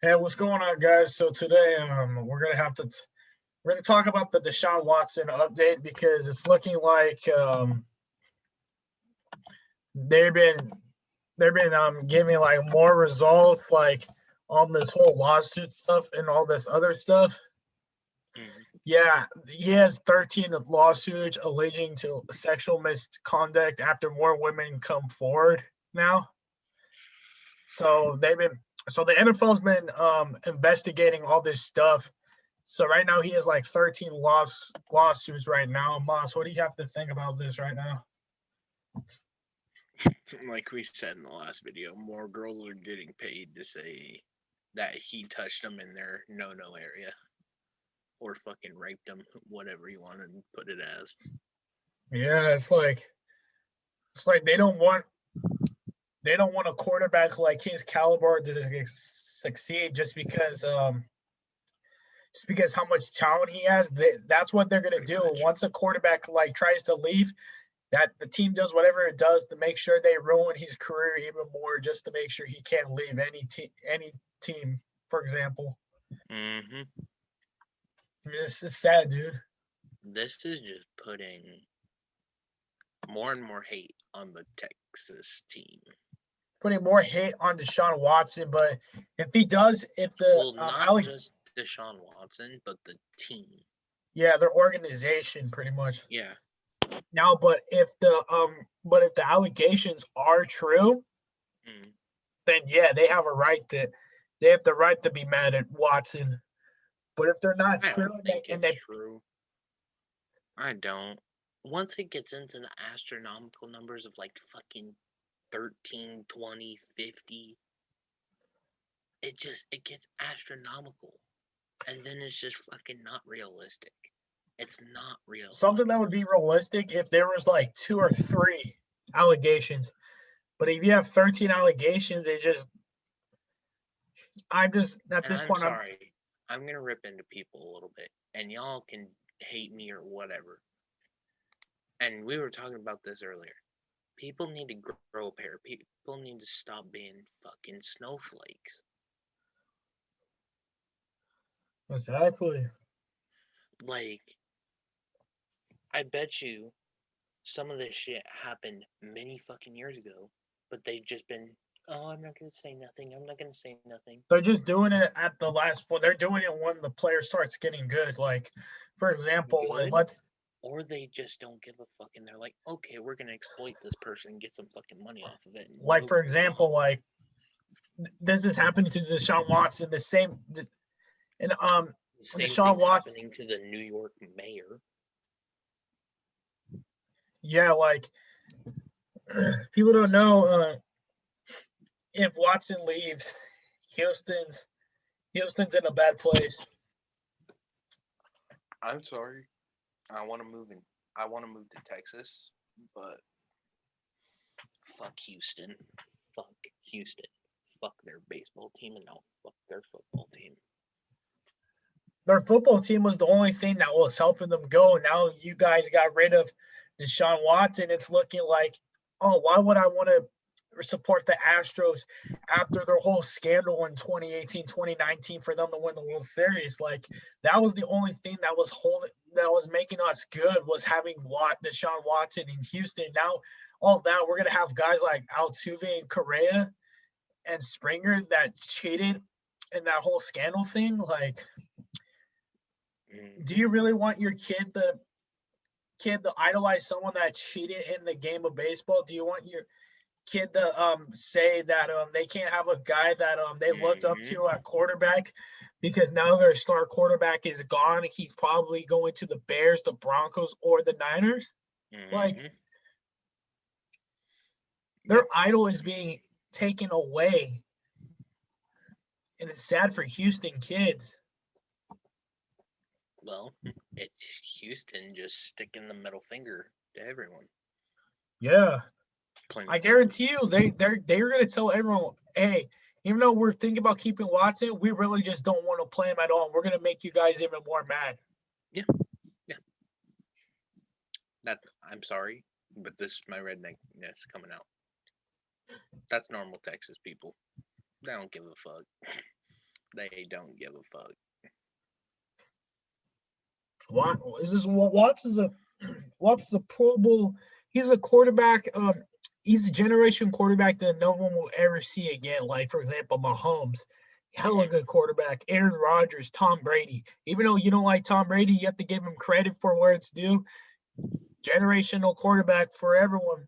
Hey, what's going on, guys? So today, we're gonna talk about the Deshaun Watson update because it's looking like they've been giving like more results like on this whole lawsuit stuff and all this other stuff. Mhm. Yeah, he has 13 lawsuits alleging to sexual misconduct after more women come forward now. So the NFL's been investigating all this stuff. So right now he has like 13 lawsuits right now. Moss, what do you have to think about this right now? Like we said in the last video, more girls are getting paid to say that he touched them in their no area or fucking raped them, whatever you want to put it as. Yeah, it's like they don't want a quarterback like his caliber to succeed just because how much talent he has. That's what they're gonna Pretty do. much. Once a quarterback like tries to leave, that the team does whatever it does to make sure they ruin his career even more, just to make sure he can't leave any team, for example. hmm It's sad, dude. This is just putting more and more hate on the Texas team. Putting more hate on Deshaun Watson, but if he does, if the Well, not Alec, just Deshaun Watson, but the team. yeah, their organization pretty much Yeah. now. But if the allegations are true, Mm. then yeah, they have the right to be mad at Watson. But if they're not I true, don't and they think and it's they true. I don't. Once it gets into the astronomical numbers of like fucking 13, 20, 50, it gets astronomical. And then it's just fucking not realistic. It's not real something that fucking. would be realistic if there was like two or three allegations. But if you have 13 allegations, I'm just at And this I'm point, sorry. I'm gonna rip into people a little bit. And y'all can hate me or whatever. And we were talking about this earlier. People need to grow a pair. People need to stop being fucking snowflakes. exactly. Like, I bet you some of this shit happened many fucking years ago, but they've just been, oh, I'm not gonna say nothing. I'm not gonna say nothing. They're just doing it at the last point. They're doing it when the player starts getting good. Like, for example, Good, let's or they just don't give a fuck and they're like, okay, we're gonna exploit this person and get some fucking money off of it and like move for move example, on. like this is happening to Deshaun Watson. The same, and The same Deshaun thing's Watson. happening to the New York mayor. Yeah, like people don't know if Watson leaves, Houston's Houston's in a bad place. I'm sorry. I want to move in. I want to move to Texas, but fuck Houston. Fuck Houston. Fuck their baseball team and now fuck their football team. Their football team was the only thing that was helping them go. Now you guys got rid of Deshaun Watson. It's looking like, oh, why would I want to support the Astros after their whole scandal in 2018, 2019 for them to win the World Series? Like that was the only thing that was making us good was having Deshaun Watson in Houston. Now all that we're gonna have guys like Altuve and Correa and Springer that cheated in that whole scandal thing. Like, do Mm-hmm. you really want your kid to idolize someone that cheated in the game of baseball? Do you want your kid to say that they can't have a guy that they looked up Mm-hmm. to at quarterback because now their star quarterback is gone? He's probably going to the Bears, the Broncos, or the Niners. Like Mm-hmm. their Yep. idol is being taken away, and it's sad for Houston kids. Well, it's Houston just sticking the middle finger to everyone. Yeah, Plain I and simple. guarantee you they're gonna tell everyone, hey, even though we're thinking about keeping Watson, we really just don't want to play him at all. We're gonna make you guys even more mad. Yeah. Yeah. That I'm sorry, but this is my redneckness coming out. That's normal Texas people. They don't give a fuck. They don't give a fuck. Watts is a Pro Bowl. He's a quarterback. He's a generation quarterback that no one will ever see again. Like, for example, Mahomes, hella good quarterback. Aaron Rodgers, Tom Brady. Even though you don't like Tom Brady, you have to give him credit for where it's due. Generational quarterback for everyone.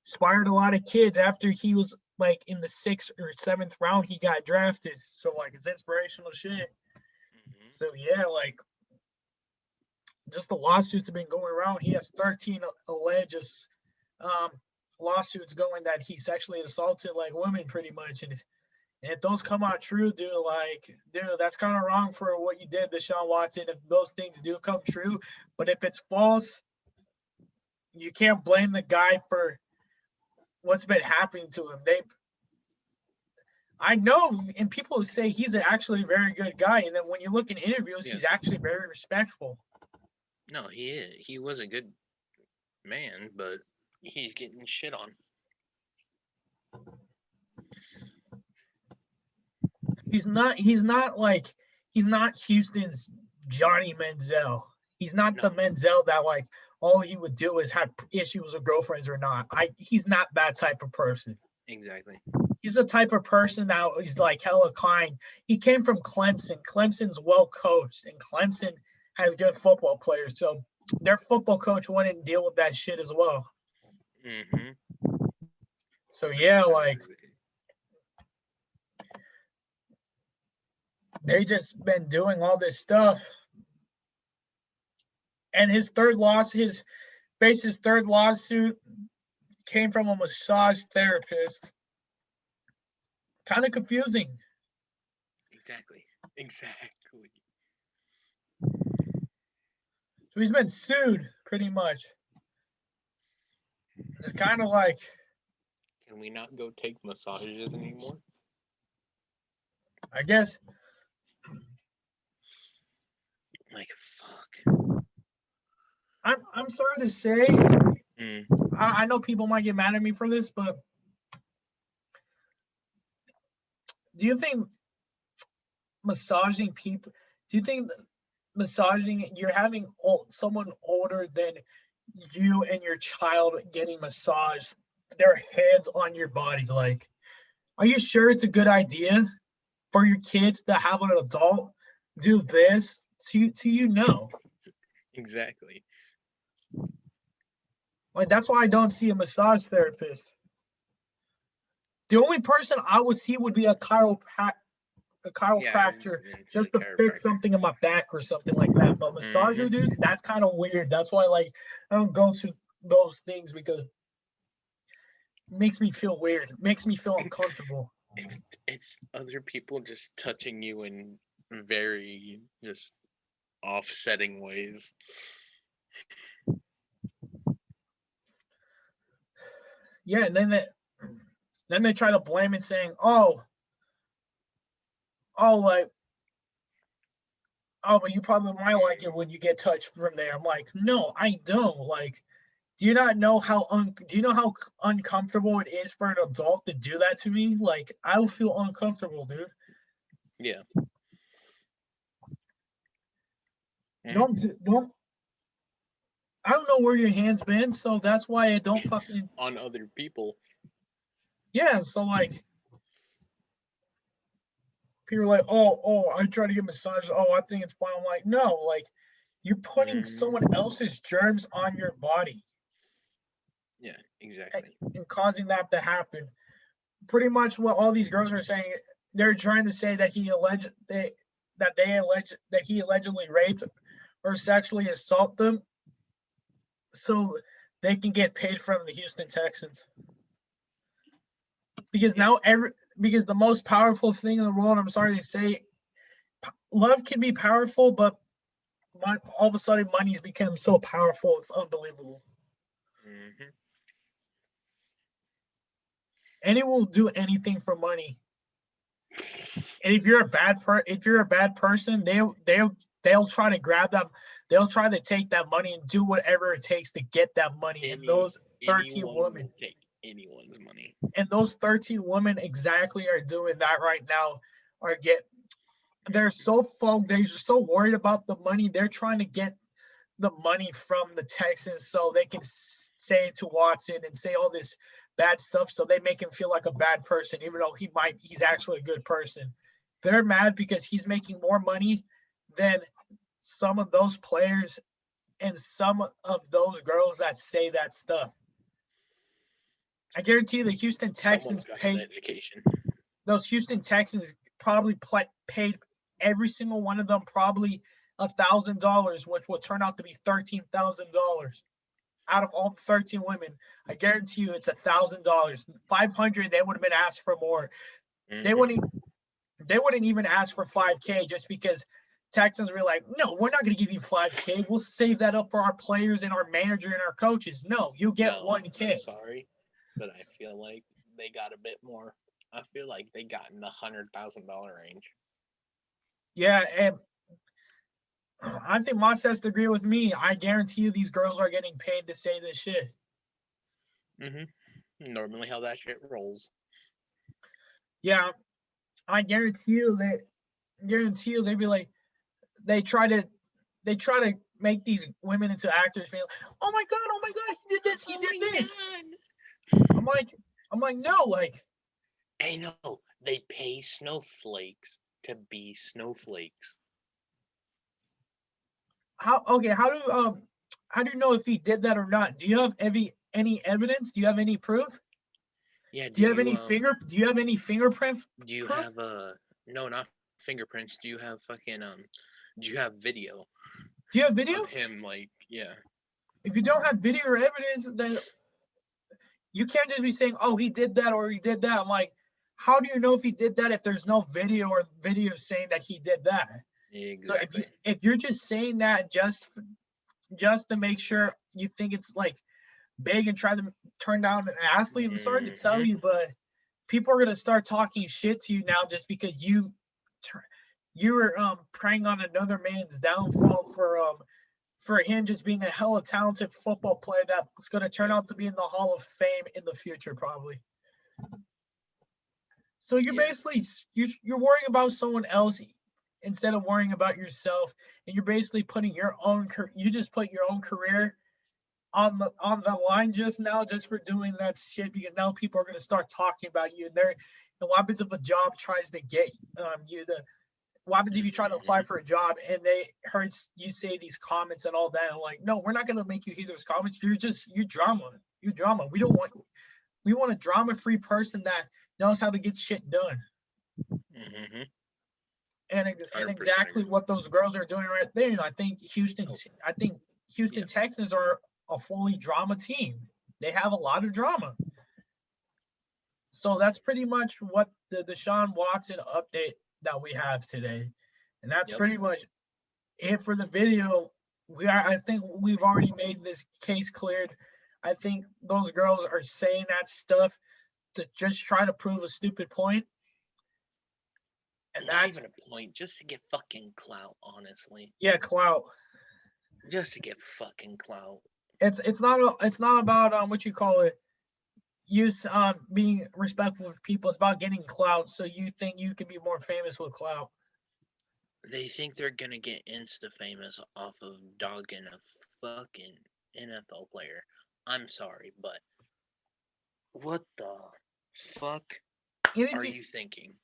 Inspired a lot of kids after he was like in the 6th or 7th round, he got drafted. So like it's inspirational shit. Mm-hmm. So yeah, like just the lawsuits have been going around. He has 13 alleged lawsuits going that he sexually assaulted like women pretty much. And if those come out true, dude, that's kind of wrong for what you did, Deshaun Watson, if those things do come true. But if it's false, you can't blame the guy for what's been happening to him. I know, and people say he's actually a very good guy. And then when you look in interviews, he's actually very respectful. No, he is. He was a good man, but he's getting shit on. He's not Houston's Johnny Manziel. He's not the Manziel that like all he would do is have issues with girlfriends or not. He's not that type of person. Exactly. He's the type of person that is like hella kind. He came from Clemson. Clemson's well coached, and Clemson has good football players. So their football coach wouldn't deal with that shit as well. Mm-hmm. So yeah, like they just been doing all this stuff. And his third lawsuit came from a massage therapist. Kind of confusing. Exactly. So he's been sued pretty much. It's kind of like, can we not go take massages anymore? I guess. Like, fuck. I'm sorry to say. I know people might get mad at me for this, but do you think you're having someone older than you and your child getting massaged, their heads on your body? Like, are you sure it's a good idea for your kids to have an adult do this to you? No. Exactly. Like, that's why I don't see a massage therapist. The only person I would see would be a chiropractor, just to fix something in my back or something like that. But massager, dude, that's kind of weird. That's why, like, I don't go to those things because it makes me feel weird. It makes me feel uncomfortable. It's other people just touching you in very just offsetting ways. Yeah, and then they try to blame it, saying, but you probably might like it when you get touched from there. I'm like, no, I don't. Like, do you know how uncomfortable it is for an adult to do that to me? Like, I will feel uncomfortable, dude. Yeah. Don't. I don't know where your hand's been, so that's why I don't fucking on other people. Yeah, so like people are like, oh, I try to get massages. Oh, I think it's fine. I'm like, no, like you're putting someone else's germs on your body. Yeah, exactly. And causing that to happen. Pretty much what all these girls are saying, they're trying to say that he allegedly raped or sexually assault them, so they can get paid from the Houston Texans. Because because the most powerful thing in the world, I'm sorry to say, love can be powerful, but all of a sudden money's become so powerful, it's unbelievable. Mm-hmm. Anyone will do anything for money. And if you're a bad person, they'll try to grab them. They'll try to take that money and do whatever it takes to get that money. And those 13 women take anyone's money. And those 13 women exactly are doing that right now. they're so worried about the money. They're trying to get the money from the Texans so they can say it to Watson and say all this bad stuff, so they make him feel like a bad person, even though he's actually a good person. They're mad because he's making more money than some of those players and some of those girls that say that stuff. I guarantee you the Houston Texans those Houston Texans probably paid every single one of them probably $1,000, which will turn out to be $13,000 out of all 13 women. I guarantee you it's $1,000. 500, they would have been asked for more. Mm-hmm. They wouldn't even ask for $5K just because Texans were like, no, we're not going to give you $5K. We'll save that up for our players and our manager and our coaches. No, you get $1K. I'm sorry, but I feel like they got a bit more. I feel like they got in the $100,000 range. Yeah, and I think Moss has to agree with me. I guarantee you these girls are getting paid to say this shit. Normally how that shit rolls. Yeah, I guarantee you they'd be like, they try to make these women into actors, being like, oh my god, he did this, he did this. I'm like, no, like. Hey, no, they pay snowflakes to be snowflakes. How do you know if he did that or not? Do you have any evidence? Do you have any proof? Yeah. Do you have any fingerprint? Do you have no, not fingerprints. Do you have do you have video? Do you have video of him? Like, yeah. If you don't have video or evidence, then you can't just be saying, "Oh, he did that" or "he did that." I'm like, how do you know if he did that if there's no video or video saying that he did that? Exactly. So if you're just saying that just to make sure you think it's like big and try to turn down an athlete, I'm sorry to tell you, but people are gonna start talking shit to you now just because you were preying on another man's downfall for him just being a hella talented football player that's gonna turn out to be in the Hall of Fame in the future probably. So you're basically you're worrying about someone else instead of worrying about yourself, and you're basically putting you just put your own career on the line just now just for doing that shit, because now people are going to start talking about you, and what happens if a job tries to get what happens if you try to apply for a job and they heard you say these comments and all that, and like, no, we're not going to make you hear those comments. You drama. We want a drama-free person that knows how to get shit done. And exactly what those girls are doing right there. I think Houston Texans are a fully drama team. They have a lot of drama. So that's pretty much what the Deshaun Watson update that we have today. And that's pretty much it for the video. I think we've already made this case cleared. I think those girls are saying that stuff to just try to prove a stupid point. And not even a point, just to get fucking clout, honestly. Yeah, clout. Just to get fucking clout. It's not about what you call it. Being respectful of people. It's about getting clout. So you think you can be more famous with clout? They think they're gonna get insta famous off of dogging a fucking NFL player. I'm sorry, but what the fuck are you thinking?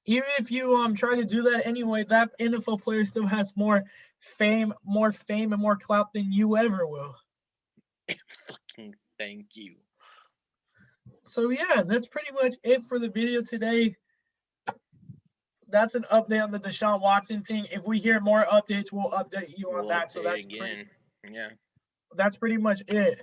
Even if you try to do that anyway, that NFL player still has more fame and more clout than you ever will. Fucking thank you. So yeah, that's pretty much it for the video today. That's an update on the Deshaun Watson thing. If we hear more updates, we'll update you on that. So that's that's pretty much it.